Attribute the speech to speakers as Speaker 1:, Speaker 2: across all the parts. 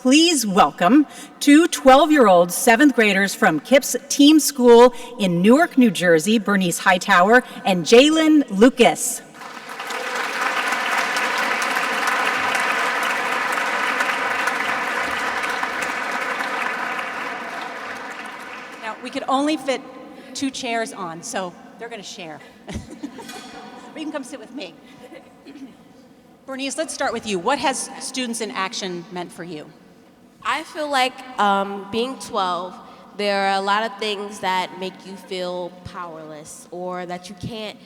Speaker 1: Please welcome two 12-year-old seventh graders from KIPP's team school in Newark, New Jersey, Bernice Hightower and Jalen Lucas. Now, we could only fit 2 chairs on, so they're going to share. Or you can come sit with me. Bernice, let's start with you. What has Students in Action meant for you?
Speaker 2: I feel like being 12, there are a lot of things that make you feel powerless or that you can't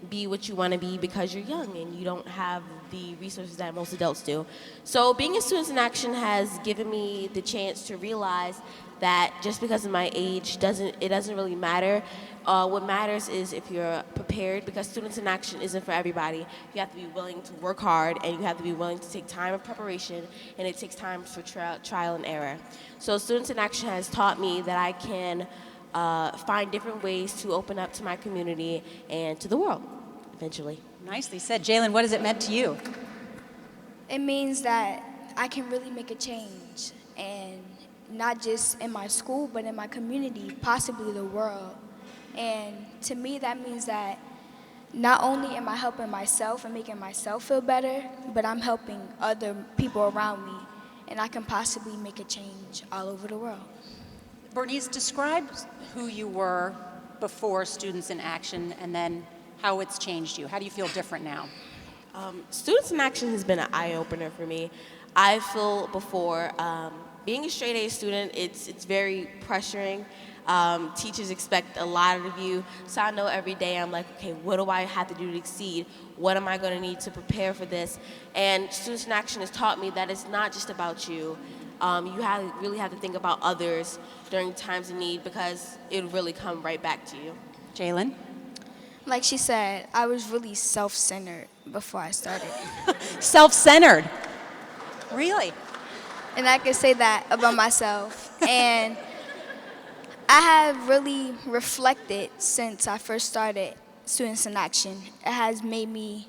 Speaker 2: be what you want to be because you're young and you don't have the resources that most adults do. So being a Students in Action has given me the chance to realize that just because of my age doesn't really matter. What matters is if you're prepared, because Students in Action isn't for everybody. You have to be willing to work hard, and you have to be willing to take time of preparation, and it takes time for trial and error. So Students in Action has taught me that I can find different ways to open up to my community and to the world, eventually.
Speaker 1: Nicely said. Jalen, what has it meant to you?
Speaker 3: It means that I can really make a change, and not just in my school, but in my community, possibly the world. And to me, that means that not only am I helping myself and making myself feel better, but I'm helping other people around me, and I can possibly make a change all over the world.
Speaker 1: Bernice, describe who you were before Students in Action and then how it's changed you. How do you feel different now?
Speaker 2: Students in Action has been an eye-opener for me. I feel before, being a straight-A student, it's very pressuring. Teachers expect a lot of you, so I know every day I'm like, okay, what do I have to do to exceed? What am I going to need to prepare for this? And Students in Action has taught me that it's not just about you. You really have to think about others during times of need because it'll really come right back to you.
Speaker 1: Jalen?
Speaker 3: Like she said, I was really self-centered before I started.
Speaker 1: Self-centered? Really?
Speaker 3: And I can say that about myself. And I have really reflected since I first started Students in Action. It has made me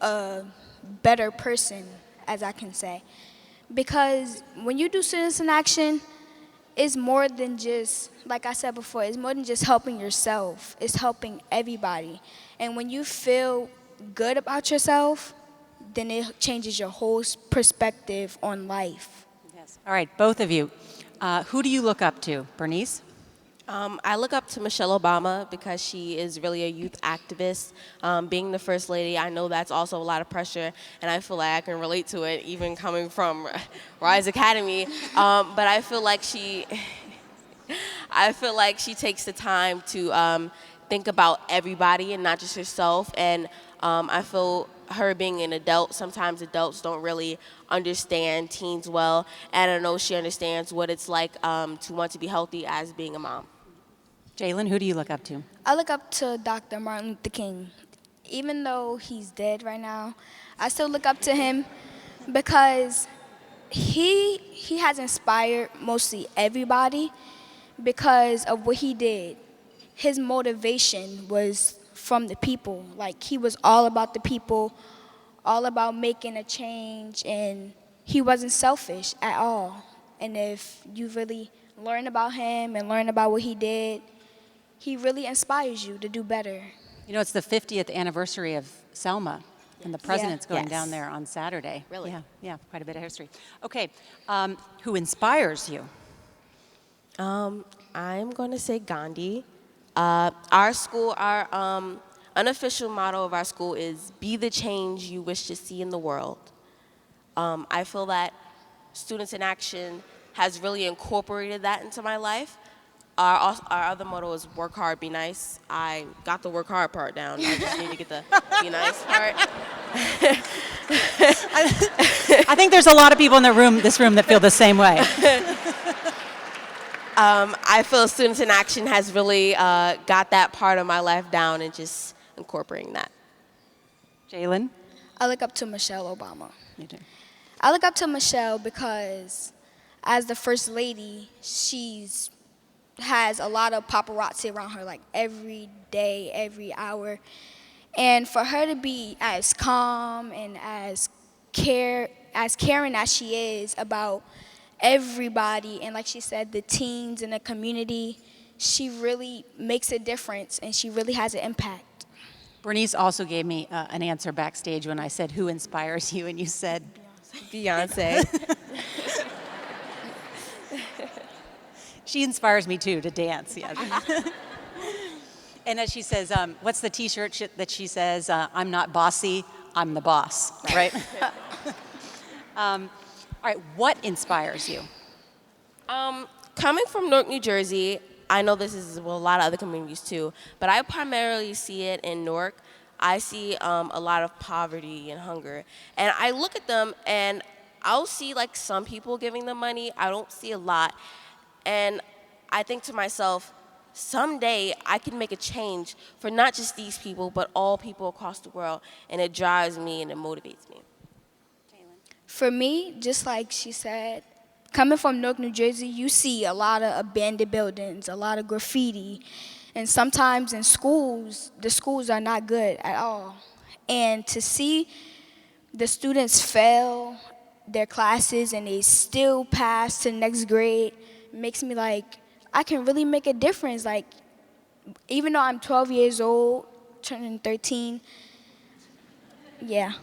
Speaker 3: a better person, as I can say. Because when you do Students in Action, it's more than just, like I said before, it's more than just helping yourself. It's helping everybody. And when you feel good about yourself, then it changes your whole perspective on life.
Speaker 1: Yes. All right, both of you. Who do you look up to? Bernice?
Speaker 2: I look up to Michelle Obama because she is really a youth activist. Being the First Lady, I know that's also a lot of pressure, and I feel like I can relate to it, even coming from Rise Academy. But I feel like she takes the time to think about everybody and not just herself. And I feel her being an adult, sometimes adults don't really understand teens well, and I know she understands what it's like to want to be healthy as being a mom.
Speaker 1: Jalen, who do you look up to?
Speaker 3: I look up to Dr. Martin Luther King. Even though he's dead right now, I still look up to him because he has inspired mostly everybody because of what he did. His motivation was from the people. Like, he was all about the people, all about making a change, and he wasn't selfish at all. And if you really learn about him and learn about what he did, he really inspires you to do better.
Speaker 1: You know, it's the 50th anniversary of Selma, and the president's going
Speaker 2: Yes.
Speaker 1: down there on Saturday.
Speaker 2: Really?
Speaker 1: Yeah, quite a bit of history. Okay, who inspires you?
Speaker 2: I'm going to say Gandhi. Our school, our unofficial motto of our school is, be the change you wish to see in the world. I feel that Students in Action has really incorporated that into my life. Our other motto is work hard, be nice. I got the work hard part down. I just need to get the be nice part.
Speaker 1: I think there's a lot of people in this room that feel the same way.
Speaker 2: I feel Students in Action has really got that part of my life down and just incorporating that.
Speaker 1: Jalen?
Speaker 3: I look up to Michelle Obama.
Speaker 1: You do.
Speaker 3: I look up to Michelle because as the First Lady, has a lot of paparazzi around her, like every day, every hour. And for her to be as calm and as caring as she is about everybody, and like she said, the teens in the community. She really makes a difference, and she really has an impact.
Speaker 1: Bernice also gave me an answer backstage when I said, who inspires you? And you said,
Speaker 2: Beyonce.
Speaker 1: she inspires me too to dance, yes. And as she says, what's the T-shirt that she says, I'm not bossy, I'm the boss, right? All right, what inspires you?
Speaker 2: Coming from Newark, New Jersey, I know this is a lot of other communities too, but I primarily see it in Newark. I see a lot of poverty and hunger. And I look at them and I'll see like some people giving them money. I don't see a lot. And I think to myself, someday I can make a change for not just these people, but all people across the world. And it drives me and it motivates me.
Speaker 3: For me, just like she said, coming from Newark, New Jersey, you see a lot of abandoned buildings, a lot of graffiti, and sometimes in schools, the schools are not good at all. And to see the students fail their classes and they still pass to the next grade makes me like, I can really make a difference. Like, even though I'm 12 years old, turning 13, yeah.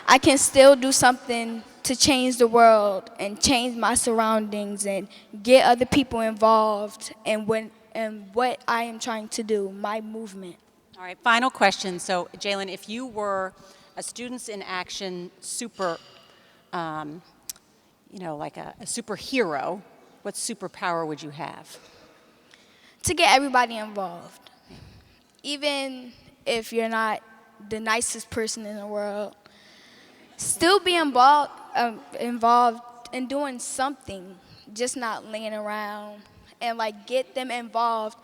Speaker 3: I can still do something to change the world and change my surroundings and get other people involved in what I am trying to do, my movement.
Speaker 1: All right, final question. So, Jalen, if you were a Students in Action super, like a superhero, what superpower would you have?
Speaker 3: To get everybody involved. Even if you're not the nicest person in the world, still be involved in doing something, just not laying around, and like get them involved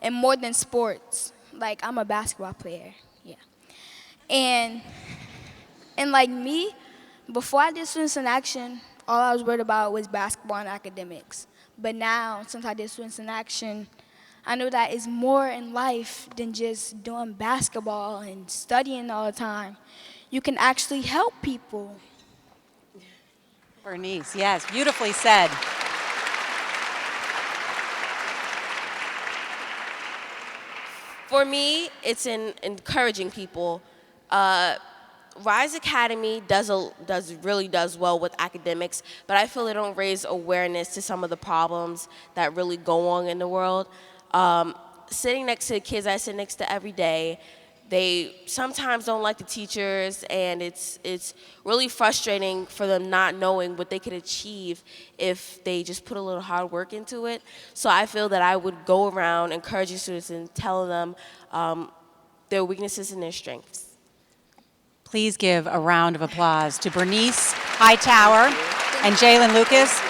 Speaker 3: in more than sports. Like, I'm a basketball player, yeah. And like me, before I did Students in Action, all I was worried about was basketball and academics. But now, since I did Students in Action, I know that it's more in life than just doing basketball and studying all the time. You can actually help people.
Speaker 1: Bernice, yes, beautifully said.
Speaker 2: For me, it's in encouraging people. Rise Academy really does well with academics, but I feel they don't raise awareness to some of the problems that really go on in the world. Sitting next to the kids I sit next to every day, they sometimes don't like the teachers, and it's really frustrating for them not knowing what they could achieve if they just put a little hard work into it. So I feel that I would go around encouraging students and telling them their weaknesses and their strengths.
Speaker 1: Please give a round of applause to Bernice Hightower and Jalen Lucas.